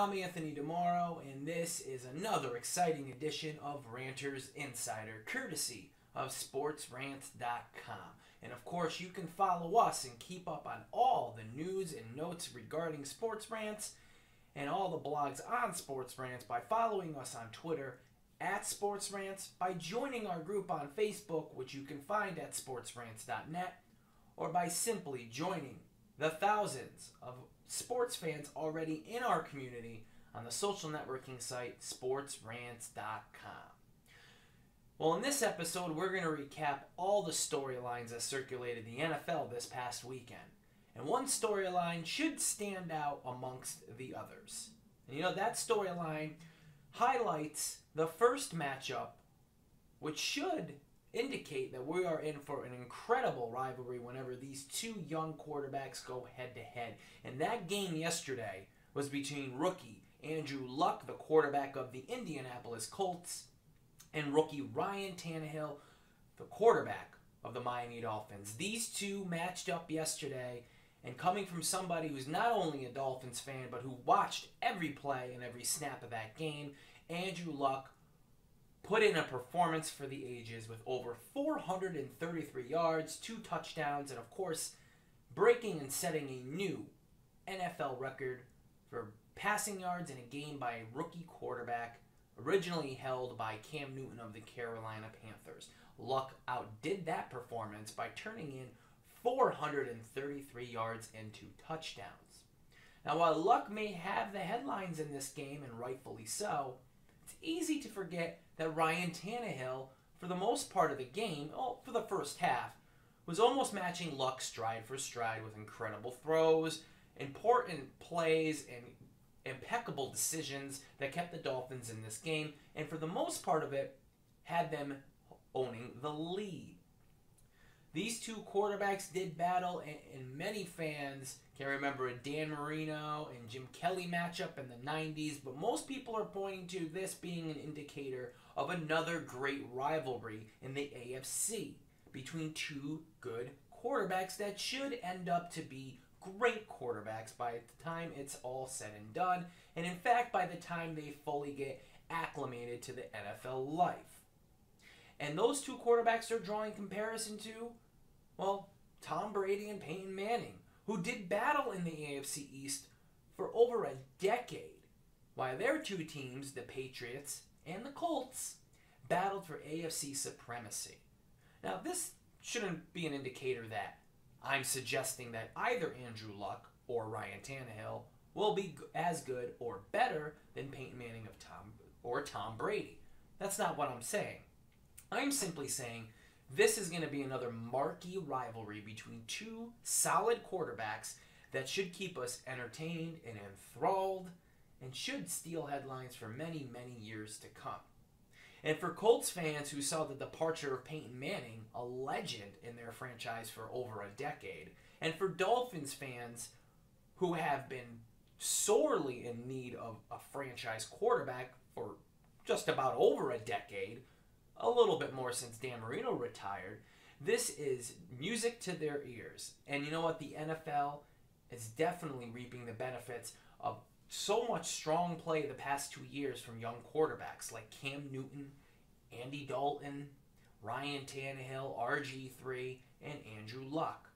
I'm Anthony DiMoro, and this is another exciting edition of Ranters Insider, courtesy of SportsRants.com. And of course, you can follow us and keep up on all the news and notes regarding Sports Rants and all the blogs on Sports Rants by following us on Twitter at Sports Rants, by joining our group on Facebook, which you can find at sportsrants.net, or by simply joining the thousands of sports fans already in our community on the social networking site sportsrants.com. Well, in this episode, we're going to recap all the storylines that circulated the NFL this past weekend. And one storyline should stand out amongst the others. And you know, that storyline highlights the first matchup, which should indicate that we are in for an incredible rivalry whenever these two young quarterbacks go head-to-head. And that game yesterday was between rookie Andrew Luck, the quarterback of the Indianapolis Colts, and rookie Ryan Tannehill, the quarterback of the Miami Dolphins. These two matched up yesterday, and coming from somebody who's not only a Dolphins fan, but who watched every play and every snap of that game, Andrew Luck put in a performance for the ages with over 433 yards, 2 touchdowns, and of course, breaking and setting a new NFL record for passing yards in a game by a rookie quarterback, originally held by Cam Newton of the Carolina Panthers. Luck outdid that performance by turning in 433 yards and 2 touchdowns. Now, while Luck may have the headlines in this game, and rightfully so, it's easy to forget that Ryan Tannehill, for the most part of the game, for the first half, was almost matching Luck stride for stride with incredible throws, important plays, and impeccable decisions that kept the Dolphins in this game, and for the most part of it, had them owning the lead. These two quarterbacks did battle, and many fans can remember a Dan Marino and Jim Kelly matchup in the 90s, but most people are pointing to this being an indicator of another great rivalry in the AFC between two good quarterbacks that should end up to be great quarterbacks by the time it's all said and done, and in fact by the time they fully get acclimated to the NFL life. And those two quarterbacks are drawing comparison to, well, Tom Brady and Peyton Manning, who did battle in the AFC East for over a decade, while their two teams, the Patriots and the Colts, battled for AFC supremacy. Now, this shouldn't be an indicator that I'm suggesting that either Andrew Luck or Ryan Tannehill will be as good or better than Peyton Manning or Tom Brady. That's not what I'm saying. I'm simply saying this is going to be another marquee rivalry between two solid quarterbacks that should keep us entertained and enthralled and should steal headlines for many, many years to come. And for Colts fans who saw the departure of Peyton Manning, a legend in their franchise for over a decade, and for Dolphins fans who have been sorely in need of a franchise quarterback for just about over a decade, a little bit more since Dan Marino retired, this is music to their ears. And you know what? The NFL is definitely reaping the benefits of so much strong play the past 2 years from young quarterbacks like Cam Newton, Andy Dalton, Ryan Tannehill, RG3, and Andrew Luck.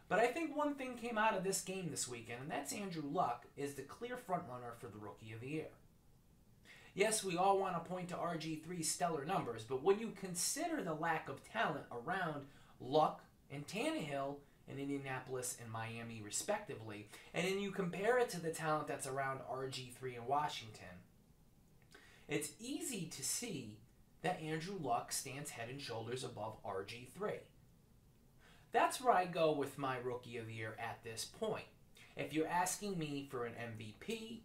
But I think one thing came out of this game this weekend, and that's Andrew Luck is the clear frontrunner for the Rookie of the Year. Yes, we all want to point to RG3's stellar numbers, but when you consider the lack of talent around Luck and Tannehill in Indianapolis and Miami respectively, and then you compare it to the talent that's around RG3 in Washington, it's easy to see that Andrew Luck stands head and shoulders above RG3. That's where I go with my Rookie of the Year at this point. If you're asking me for an MVP,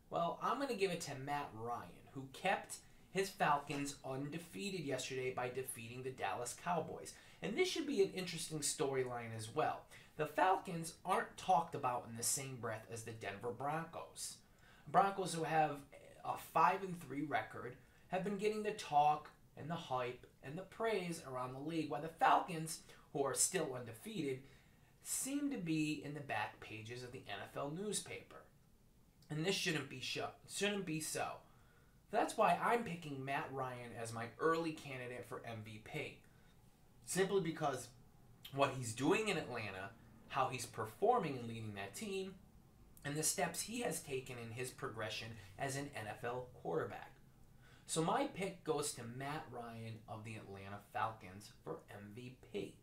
well, I'm going to give it to Matt Ryan, who kept his Falcons undefeated yesterday by defeating the Dallas Cowboys. And this should be an interesting storyline as well. The Falcons aren't talked about in the same breath as the Denver Broncos. Broncos, who have a 5-3 record, have been getting the talk and the hype and the praise around the league, while the Falcons, who are still undefeated, seem to be in the back pages of the NFL newspaper. And this shouldn't be so. That's why I'm picking Matt Ryan as my early candidate for MVP. Simply because what he's doing in Atlanta, how he's performing and leading that team, and the steps he has taken in his progression as an NFL quarterback. So my pick goes to Matt Ryan of the Atlanta Falcons for MVP.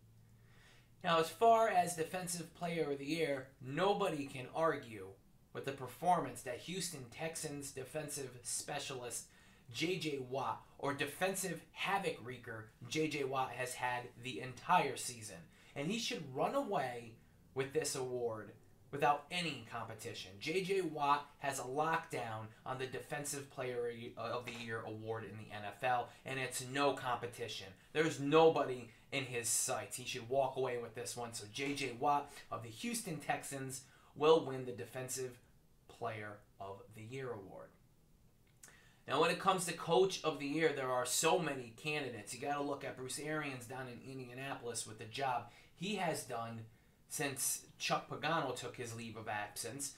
Now, as far as Defensive Player of the Year, nobody can argue with the performance that Houston Texans defensive specialist J.J. Watt, or defensive havoc wreaker J.J. Watt, has had the entire season. And he should run away with this award without any competition. J.J. Watt has a lockdown on the Defensive Player of the Year award in the NFL, and it's no competition. There's nobody in his sights. He should walk away with this one. So J.J. Watt of the Houston Texans will win the Defensive Player of the Year award. Now, when it comes to Coach of the Year, there are so many candidates. You got to look at Bruce Arians down in Indianapolis with the job he has done since Chuck Pagano took his leave of absence.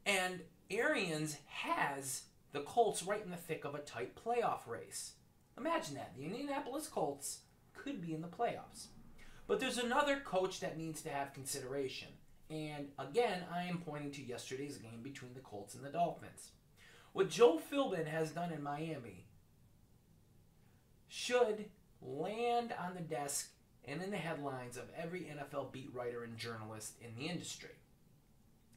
And Arians has the Colts right in the thick of a tight playoff race. Imagine that. The Indianapolis Colts could be in the playoffs. But there's another coach that needs to have consideration. And again, I am pointing to yesterday's game between the Colts and the Dolphins. What Joe Philbin has done in Miami should land on the desk and in the headlines of every NFL beat writer and journalist in the industry.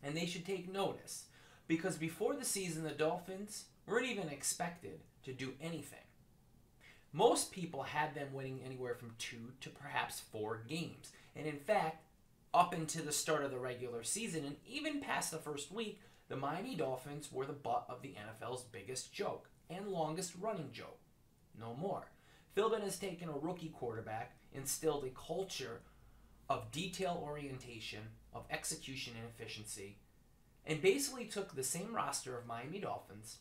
And they should take notice, because before the season, the Dolphins weren't even expected to do anything. Most people had them winning anywhere from 2 to perhaps 4 games. And in fact, up into the start of the regular season and even past the first week, the Miami Dolphins were the butt of the NFL's biggest joke and longest running joke. No more. Philbin has taken a rookie quarterback, instilled a culture of detail orientation, of execution and efficiency, and basically took the same roster of Miami Dolphins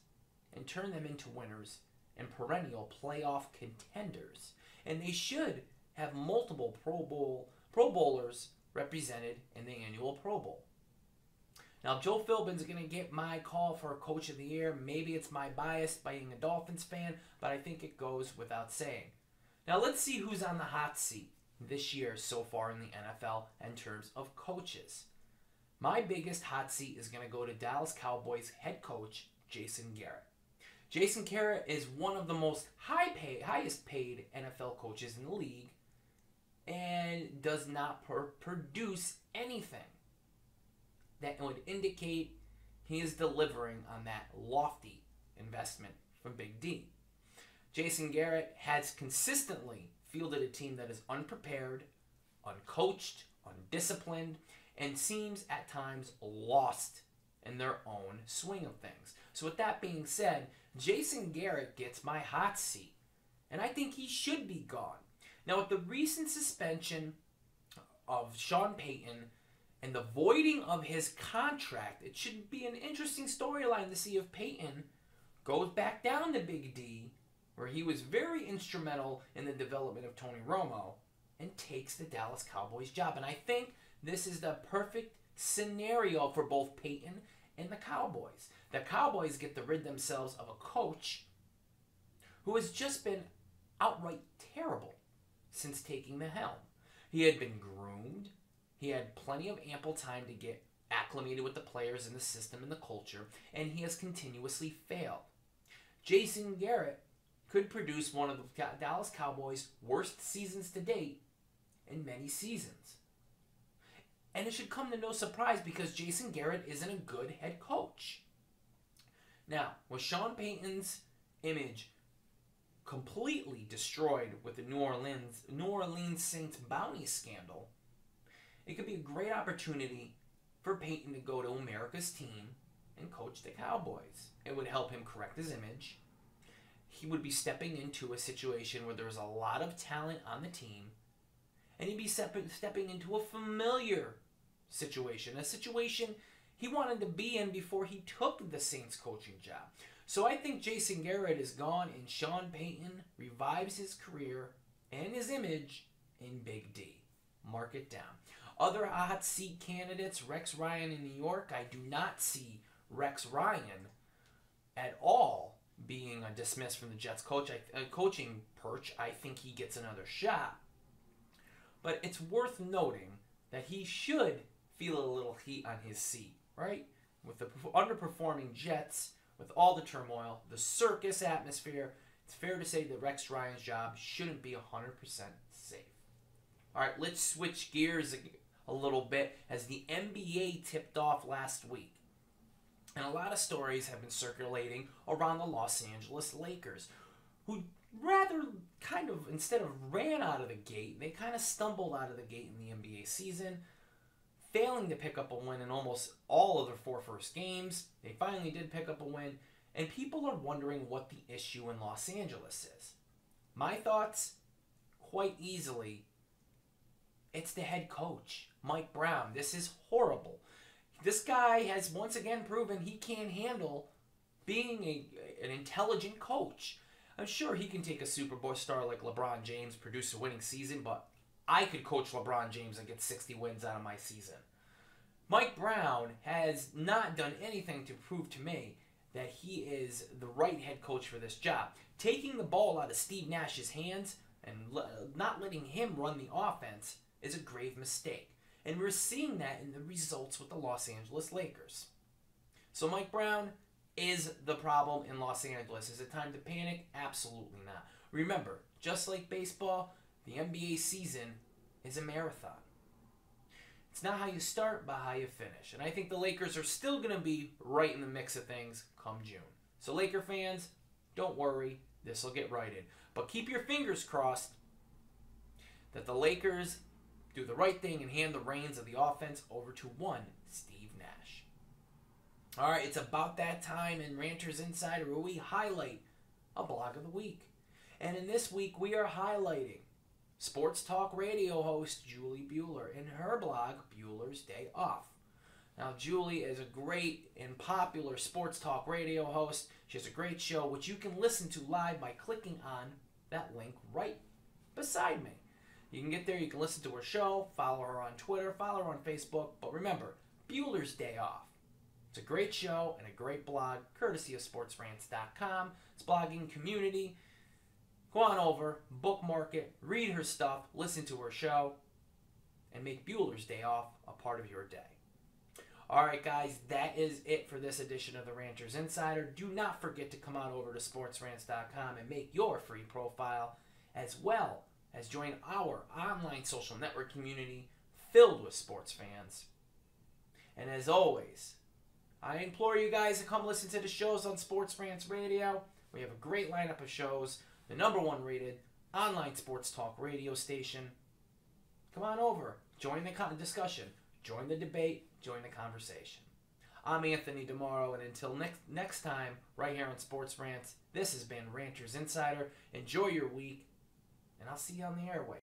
and turned them into winners and perennial playoff contenders. And they should have multiple Pro Bowlers represented in the annual Pro Bowl. Now, Joe Philbin's going to get my call for Coach of the Year. Maybe it's my bias being a Dolphins fan, but I think it goes without saying. Now, let's see who's on the hot seat this year so far in the NFL in terms of coaches. My biggest hot seat is going to go to Dallas Cowboys head coach Jason Garrett. Jason Garrett is one of the most highest paid NFL coaches in the league and does not produce anything that would indicate he is delivering on that lofty investment from Big D. Jason Garrett has consistently fielded a team that is unprepared, uncoached, undisciplined, and seems at times lost in their own swing of things. So with that being said, Jason Garrett gets my hot seat, and I think he should be gone. Now, with the recent suspension of Sean Payton and the voiding of his contract, it should be an interesting storyline to see if Payton goes back down to Big D, where he was very instrumental in the development of Tony Romo, and takes the Dallas Cowboys job. And I think this is the perfect scenario for both Payton and the Cowboys. The Cowboys get to rid themselves of a coach who has just been outright terrible since taking the helm. He had been groomed. He had plenty of ample time to get acclimated with the players and the system and the culture, and he has continuously failed. Jason Garrett could produce one of the Dallas Cowboys' worst seasons to date in many seasons. And it should come to no surprise because Jason Garrett isn't a good head coach. Now, with Sean Payton's image completely destroyed with the New Orleans Saints bounty scandal, it could be a great opportunity for Payton to go to America's team and coach the Cowboys. It would help him correct his image. He would be stepping into a situation where there's a lot of talent on the team, and he'd be stepping into a familiar situation, a situation he wanted to be in before he took the Saints coaching job. So I think Jason Garrett is gone, and Sean Payton revives his career and his image in Big D. Mark it down. Other hot seat candidates, Rex Ryan in New York. I do not see Rex Ryan at all being dismissed from the Jets coaching perch. I think he gets another shot. But it's worth noting that he should feel a little heat on his seat, right? With the underperforming Jets, with all the turmoil, the circus atmosphere, it's fair to say that Rex Ryan's job shouldn't be 100% safe. All right, let's switch gears a little bit as the NBA tipped off last week. And a lot of stories have been circulating around the Los Angeles Lakers, who rather kind of, instead of ran out of the gate, they kind of stumbled out of the gate in the NBA season, failing to pick up a win in almost all of their 4 first games. They finally did pick up a win, and people are wondering what the issue in Los Angeles is. My thoughts, quite easily, it's the head coach, Mike Brown. This is horrible. This guy has once again proven he can't handle being an intelligent coach. I'm sure he can take a Super Bowl star like LeBron James, produce a winning season, but I could coach LeBron James and get 60 wins out of my season. Mike Brown has not done anything to prove to me that he is the right head coach for this job. Taking the ball out of Steve Nash's hands and not letting him run the offense is a grave mistake. And we're seeing that in the results with the Los Angeles Lakers. So Mike Brown is the problem in Los Angeles. Is it time to panic? Absolutely not. Remember, just like baseball, the NBA season is a marathon. It's not how you start, but how you finish. And I think the Lakers are still going to be right in the mix of things come June. So Laker fans, don't worry. This will get righted. But keep your fingers crossed that the Lakers do the right thing and hand the reins of the offense over to one Steve Nash. All right, it's about that time in Ranters Insider where we highlight a blog of the week. And in this week, we are highlighting sports talk radio host Julie Bueller in her blog, Bueller's Day Off. Now, Julie is a great and popular sports talk radio host. She has a great show, which you can listen to live by clicking on that link right beside me. You can get there, you can listen to her show, follow her on Twitter, follow her on Facebook. But remember, Bueller's Day Off. It's a great show and a great blog, courtesy of sportsrants.com. It's blogging community. Go on over, bookmark it, read her stuff, listen to her show, and make Bueller's Day Off a part of your day. All right, guys, that is it for this edition of the Ranters Insider. Do not forget to come on over to sportsrants.com and make your free profile, as well as join our online social network community filled with sports fans. And as always, I implore you guys to come listen to the shows on Sports Rants Radio. We have a great lineup of shows, the #1 rated online sports talk radio station. Come on over, join the discussion, join the debate, join the conversation. I'm Anthony DiMoro, and until next time, right here on Sports Rants, this has been Ranters Insider. Enjoy your week, and I'll see you on the airwaves.